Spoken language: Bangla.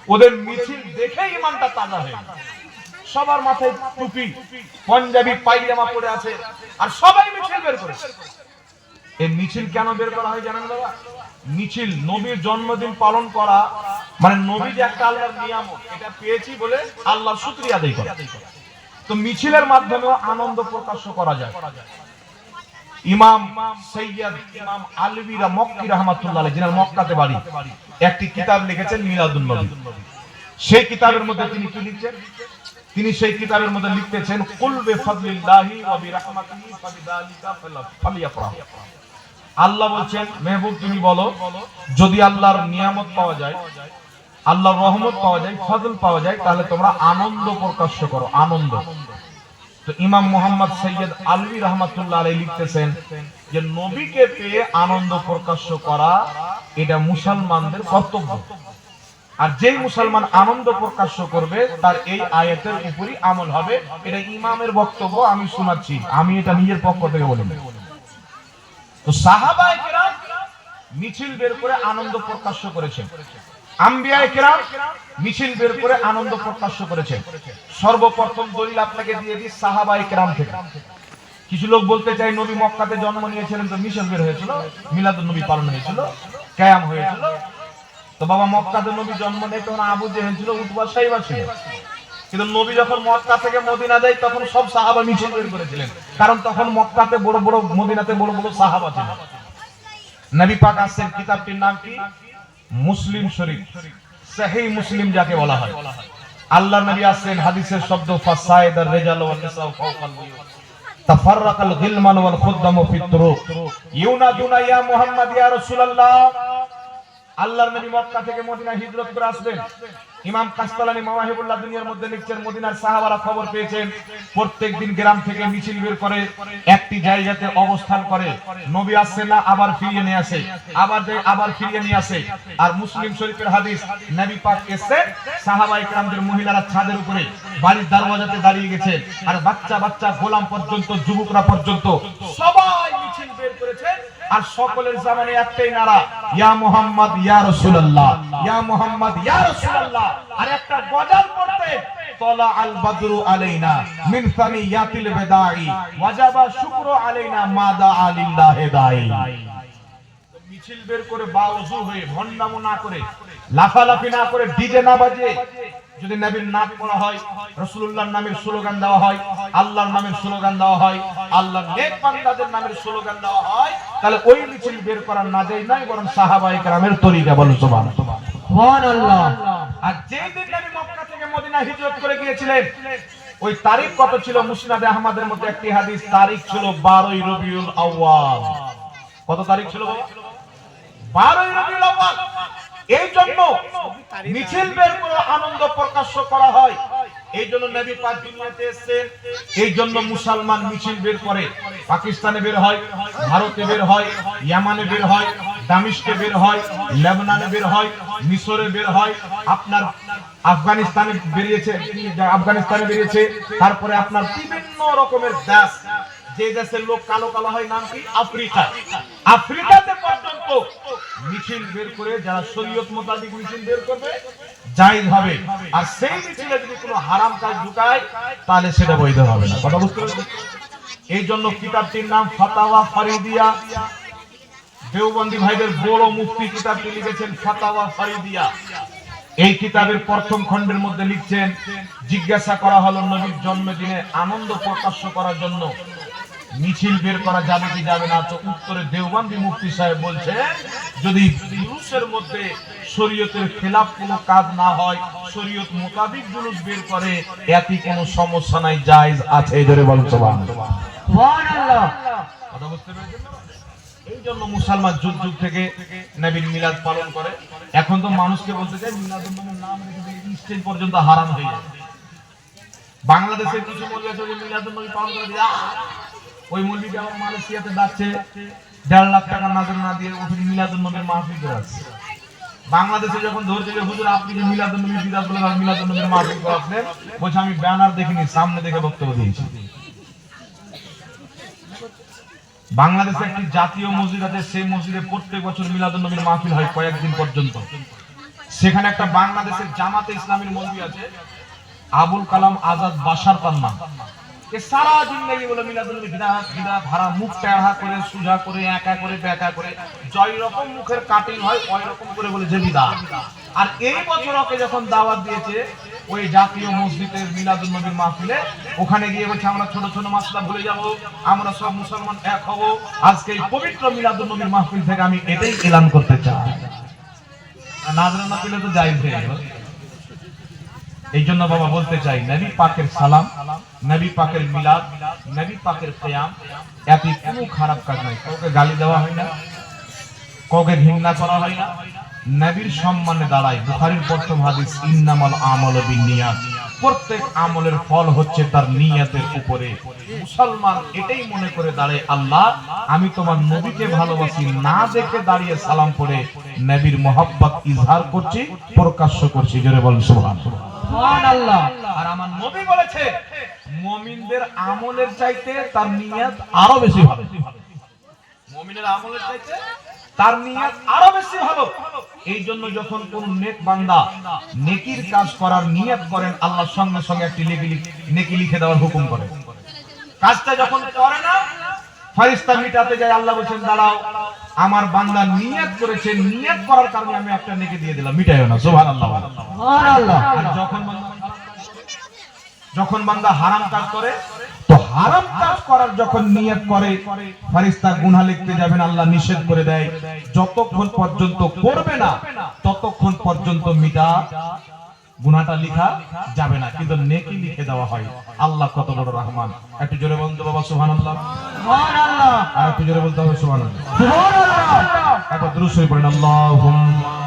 ওদের মিছিল দেখে ইমানটা তাজা হয়ে গেল। সবার মাথায় টুপি, পাঞ্জাবি পায়জামা পরে আছে আর সবাই মিছিল বের করেছে। এই মিছিল কেন বের করা হয় জানেন বাবা? মিছিল নবীর জন্মদিন পালন করা, মানে নবী যে একটা আল্লাহর নিয়ামত, এটা পেয়েছি বলে আল্লাহর শুকরিয়া আদায় করা। তো মিছিলের মাধ্যমে আনন্দ প্রকাশ করা যায়। ইমাম সৈয়দ ইমাম আলবী মক্কি রাহমাতুল্লাহ আলাইহি, যিনি মক্কাতে বাড়ি, একটি কিতাব লিখেছেন মিলাদুন নবী। সেই কিতাবের মধ্যে তিনি কি লিখছেন? তিনি সেই কিতাবের মধ্যে লিখতেছেন, কুল বিফাদলিল্লাহি ওয়া বিরাহমাতিহি ফাবিযালিকা ফালিয়াফরাহু। আল্লাহ বলছেন, মেহবুব তুমি বলো, যদি আল্লাহর নিয়ামত পাওয়া যায়, আল্লাহর রহমত পাওয়া যায়, ফজল পাওয়া যায়, তাহলে তোমরা আনন্দ প্রকাশ করো, আনন্দ। তো ইমাম মুহাম্মদ সৈয়দ আলবী রাহমাতুল্লাহ আলাইহি লিখতেছেন যে নবীকে পেয়ে আনন্দ প্রকাশ করা এটা মুসলমানদের কর্তব্য। আর যেই মুসলমান আনন্দ প্রকাশ করবে তার এই আয়াতের উপরই আমল হবে। এটা ইমামের বক্তব্য, আমি শোনাচ্ছি, আমি এটা নিজের পক্ষ থেকে বলি না। তো সাহাবায়ে কেরাম মিছিল বের করে আনন্দ প্রকাশ করেছেন, আম্বিয়ায়ে কেরাম মিছিল বের করে আনন্দ প্রকাশ করেছেন। সর্বপ্রথম দলিল আপনাকে দিয়ে দিই সাহাবায়ে কেরাম থেকে। কিছু লোক বলতে চাই নবী মক্কাতে জন্ম নিয়েছিলেন, তো মিছিল বের হয়েছিল, মিলাদুন নবী পালন হয়েছিল, কিয়াম হয়েছিল। তো বাবা মক্কাতে নবী জন্ম নেই, তখন আবু জেহেল ছিল, উতবা সাইবা ছিল। কিন্তু নবী যখন মক্কা থেকে মদিনা যায় তখন সব সাহাবা মিছিল বের করেছিলেন, কারণ তখন মক্কাতে বড় বড়, মদিনাতে বড় বড় সাহাবা ছিল। নবী পাক আসেন, কিতাবটির নাম কি? মুসলিম শরীফ, সহিহ মুসলিম যাকে বলা হয়। আল্লাহর নবী আসেন, হাদিসের শব্দ ফাসাইদার রিজাল ওয়ান নিসা ফাওকাল বুয়ুত তাফাররাকাল গিলমান ওয়াল খুদ্দামু ফিত তুরুক ইউনাদুনা ইয়া মুহাম্মদ ইয়া রাসূলুল্লাহ। আল্লাহর নবী মক্কা থেকে মদিনা হিজরত করে আসবেন। ইমাম কাসতালানী মাওয়াহিবুল্লাহ দুনিয়ার মধ্যে লিখছেন, মদিনার সাহাবারা খবর পেয়েছেন প্রত্যেকদিন গ্রাম থেকে মিছিল বের করে একটি জায়গাতে অবস্থান করে। নবী আসছে না, আবার ফিরিয়ে নিয়ে আসে, আবার যায়, আবার ফিরিয়ে নিয়ে আসে। আর মুসলিম শরীফের হাদিস, নবী পাক এসে সাহাবায়ে কেরামদের মহিলারা ছাদের উপরে বাড়ির দরওয়াজাতে দাঁড়িয়ে গেছেন, আর বাচ্চা বাচ্চা গোলাম পর্যন্ত, যুবকরা পর্যন্ত সবাই মিছিল বের করেছেন। আর সকলের জামানে একটাই নারা, ইয়া মুহাম্মদ ইয়া রাসূলুল্লাহ, ইয়া মুহাম্মদ ইয়া রাসূলুল্লাহ। আর একটা গজল পড়তে, তলা আল বদরু আলাইনা মিন সানিয়াতিল বিদাই ওয়াজাবা শুকরু আলাইনা মাদা আলিল্লাহি দাই। মিছিল বের করে বাউজু হয়ে, ভন্ডামো না করে, লাফালাফি না করে, ডিজে না বাজে, যদি নবীর নাম পড়া হয়, রাসূলুল্লাহর নামের স্লোগান দেওয়া হয়, আল্লাহর নামের স্লোগান দেওয়া হয়, আল্লাহর নেক বান্দাদের নামের স্লোগান দেওয়া হয়, তাহলে ওই মিছিল বের করা না যায় নাই, বরং সাহাবায়ে কেরামের তরিকা। বলুন সুবহানাল্লাহ। আর যেই দিন নবী মক্কা থেকে মদিনা হিজরত করে গিয়েছিলেন, ওই তারিখ কত ছিল? মুসনাদে আহমদের মধ্যে একটি হাদিস, তারিখ ছিল 12ই রবিউল আউয়াল। কত তারিখ ছিল বাবা? 12ই রবিউল আউয়াল। এই জন্য মিছিল বের করে আনন্দ প্রকাশ করা হয়। এই জন্য নবী পাক দুনিয়াতে এসেছেন, এই জন্য মুসলমান মিছিল বের করে। পাকিস্তানে বের হয়, ভারতে বের হয়, ইয়ামানে বের হয়, দামিশকে বের হয়, লেবাননে বের হয়, মিশরে বের হয়, আপনার আফগানিস্তানে বেরিয়েছে, আফগানিস্তানে বেরিয়েছে, তারপরে আপনার বিভিন্ন রকমের দেশ, যে দেশের লোক কালো কালো হয়, নাম কি? আফ্রিকা। আফ্রিকাতে পর্যন্ত মিছিল বের করে যারা শরীয়ত মোতাবেক মিছিল বের করবে জায়েজ হবে। আর সেই মিছিলে যদি কোনো হারাম কাজ ঢুকায় তাহলে সেটা বৈধ হবে না। কথা বুঝতে পারছেন? এই জন্য কিতাবটির নাম ফাতাওয়া ফারিদিয়া। দেওবন্দি ভাইদের বড় মুফতি কিতাবটি লিখেছেন ফাতাওয়া ফারিদিয়া। এই কিতাবের প্রথম খণ্ডের মধ্যে লিখছেন, জিজ্ঞাসা করা হলো নবীর জন্মদিনে আনন্দ প্রকাশ করার জন্য মিছিল বের করা যাবে কি যাবে না? তো উত্তরে দেওবন্দি মুফতি সাহেব বলছেন, যদি জুলুসের মধ্যে শরীয়তের খেলাফ কোনো কাজ না হয়, শরীয়ত মোতাবেক জুলুস বের করে, এতে কোনো সমস্যা নাই, জায়েজ আছে। এই ধরে বলুন সুবহানাল্লাহ। কথা বুঝতে পেরেছেন? এই জন্য মুসলমান যুগ যুগ থেকে নবীর মিলাদ পালন করে। এখন তো মানুষকে বলতে চাই মিলাদুন নবীর নাম রেখে স্টেজ পর্যন্ত হারাম হয়ে যায়। বাংলাদেশের কিছু মৌলবি আছে যে মিলাদুন নবী পালন করে দিয়া, ওই মৌলবিটা আমার মালয়েশিয়াতে যাচ্ছে 1.5 লাখ টাকা নাজর না দিয়ে ওখানে মিলাদুন নবীর মাহফিল করে আসছে। বাংলাদেশে যখন ধরছে যে হুজুর আপনি যে মিলাদুন নবীর বিদাত বলে মিলাদুন নবীর মাহফিল করাচ্ছেন, বলছে আমি ব্যানার দেখিনি, সামনে দেখে বক্তব্য দিয়েছি। বাংলাদেশে একটি জাতীয় মসজিদ আছে, সেই মসজিদে প্রত্যেক বছর মিলাদুন নবীর মাহফিল হয় কয়েকদিন পর্যন্ত। সেখানে একটা বাংলাদেশের জামাতে ইসলামীর মৌলবি আছে, আবুল কালাম আজাদ বাশার তার নাম। সারা জিন্দেগি বলে মিলাদুল নবী বিদআত বিদআত ধারা, মুখ টেढ़া করে সুজা করে একা করে বেকা করে জয় রকম মুখের কাটিং হয় ওই রকম করে বলে যে বিদআত। আর এই বছর ওকে যখন দাওয়াত দিয়েছে ওই জাতীয় মসজিদের মিলাদুল নবীর মাহফিলে, ওখানে গিয়ে বলছে আমরা ছোট ছোট মাসলা ভুলে যাব, আমরা সব মুসলমান এক হব। আজকে এই পবিত্র মিলাদুল নবীর মাহফিল থেকে আমি এটাই এলান করতে চাই। নাজরানা পেলে তো জায়েজ হয়ে গেল। এই জন্য বাবা বলতে চাই, নবী পাকের সালাম, নবী পাকের মিলাদ, নবী পাকের কিয়াম, এতে কোনো খারাপ কাজ নাই। কাউকে গালি দেওয়া হয় না, কাউকে ঘৃণা করা হয় না, নবীর সম্মানে দাঁড়ায়। বুখারীর প্রথম হাদিস, ইন্নামাল আমালু বিন্নিয়াত, প্রত্যেক আমলের ফল হচ্ছে তার নিয়তের উপরে। মুসলমান এটাই মনে করে দাঁড়ায়, আল্লাহ আমি তোমার নবীকে ভালোবাসি, না দেখে দাঁড়িয়ে সালাম পড়ে নবীর মহব্বত ইজহার করছি, প্রকাশ্য করছি। জোরে বলেন সুবহানাল্লাহ। সুবহানাল্লাহ। আর আমার নবী বলেছে মুমিনদের আমলের চাইতে তার নিয়ত আরো বেশি ভালো। মুমিনের আমলের চাইতে তার নিয়ত আরো বেশি ভালো। এই জন্য যখন কোন নেক বান্দা নেকির কাজ করার নিয়ত করেন, আল্লাহর সঙ্গে সঙ্গে একটি নেকি লিখে দেওয়ার হুকুম করেন। কাজটা যখন করে না, ফেরেশতা মিটাতে যায়, আল্লাহ বলেন দাঁড়াও, আমার বান্দা নিয়ত করেছে, নিয়ত করার কারণে আমি একটা নেকি দিয়ে দিলাম, মিটাইও না। সুবহানাল্লাহ সুবহানাল্লাহ। আর যখন বান্দা হারাম কাজ করে, তো হারাম কাজ করার যখন নিয়ত করে, ফেরেশতা গুনাহ লিখতে যাবেন, আল্লাহ নিষেধ করে দেয় যতক্ষণ পর্যন্ত করবে না ততক্ষণ পর্যন্ত মিটা গুনাহটা লেখা যাবে না, কিন্তু নেকি লিখে দেওয়া হয়। আল্লাহ কত বড় রহমান। একটু জোরে বলতে বাবা সুবহানাল্লাহ সুবহানাল্লাহ। আর একটু জোরে বলতে হবে সুবহানাল্লাহ সুবহানাল্লাহ। একবার দুরূদ শরীফ পড়েন, আল্লাহুম্মা